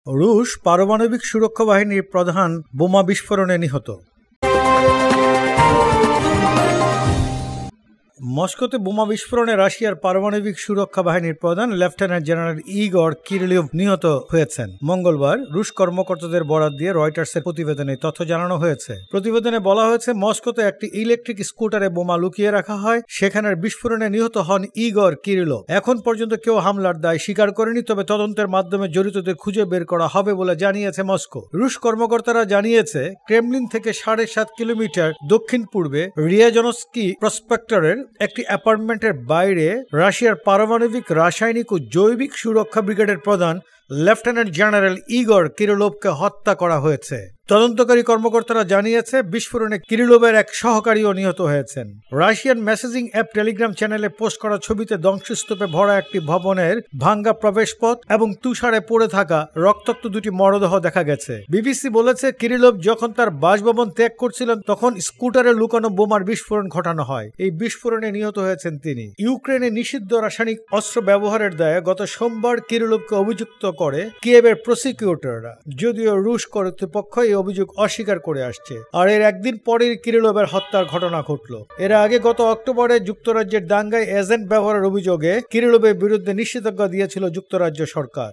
রুশ পারমাণবিক সুরক্ষা বাহিনীর প্রধান বোমা বিস্ফোরণে নিহত। মস্কোতে বোমা বিস্ফোরণে রাশিয়ার পারমাণবিক সুরক্ষা বাহিনীর প্রধান লেফটেন্যান্ট জেনারেল ইগর কিরিলভ নিহত হয়েছেন। মঙ্গলবার রুশ কর্মকর্তাদের বরাত দিয়ে রয়টার্সের প্রতিবেদনে তথ্য জানানো হয়েছে। প্রতিবেদনে বলা হয়েছে, মস্কোতে একটি ইলেকট্রিক স্কুটারে বোমা লুকিয়ে রাখা হয়, সেখানের বিস্ফোরণে নিহত হন ইগর কিরিলভ। এখন পর্যন্ত কেউ হামলার দায় স্বীকার করেনি, তবে তদন্তের মাধ্যমে জড়িতদের খুঁজে বের করা হবে বলে জানিয়েছে মস্কো। রুশ কর্মকর্তারা জানিয়েছে, ক্রেমলিন থেকে 7.5 কিলোমিটার দক্ষিণ পূর্বে রিয়াজনস্কি প্রসপেক্টরের একটি অ্যাপার্টমেন্টের বাইরে রাশিয়ার পারমাণবিক, রাসায়নিক ও জৈবিক সুরক্ষা ব্রিগেডের প্রধান লেফটেন্যান্ট জেনারেল ইগর কিরিলভকে হত্যা করা হয়েছে। তদন্তকারী কর্মকর্তারা জানিয়েছে, বিস্ফোরণে কিরিলভের এক সহকারীও নিহত হয়েছেন। রাশিয়ান মেসেজিং অ্যাপ টেলিগ্রাম চ্যানেলে পোস্ট করা ছবিতে ধ্বংসস্তূপে ভরা একটি ভবনের ভাঙ্গা প্রবেশপথ এবং তুষারে পড়ে থাকা রক্তাক্ত দুটি মরদেহ দেখা গেছে। বিবিসি বলেছে, কিরিলভ যখন তার বাসভবন ত্যাগ করছিলেন তখন স্কুটারে লুকানো বোমার বিস্ফোরণ ঘটানো হয়। এই বিস্ফোরণে নিহত হয়েছেন তিনি। ইউক্রেনে নিষিদ্ধ রাসায়নিক অস্ত্র ব্যবহারের দায়ে গত সোমবার কিরিলভকে অভিযুক্ত করে কিয়েভের প্রসিকিউটররা, যদিও রুশ কর্তৃপক্ষ এই অভিযোগ অস্বীকার করে আসছে। আর এর একদিন পরেই কিরিলভের হত্যার ঘটনা ঘটল। এর আগে গত অক্টোবরে যুক্তরাজ্যের দাঙ্গায় এজেন্ট ব্যবহারের অভিযোগে কিরিলভের বিরুদ্ধে নিষেধাজ্ঞা দিয়েছিল যুক্তরাজ্য সরকার।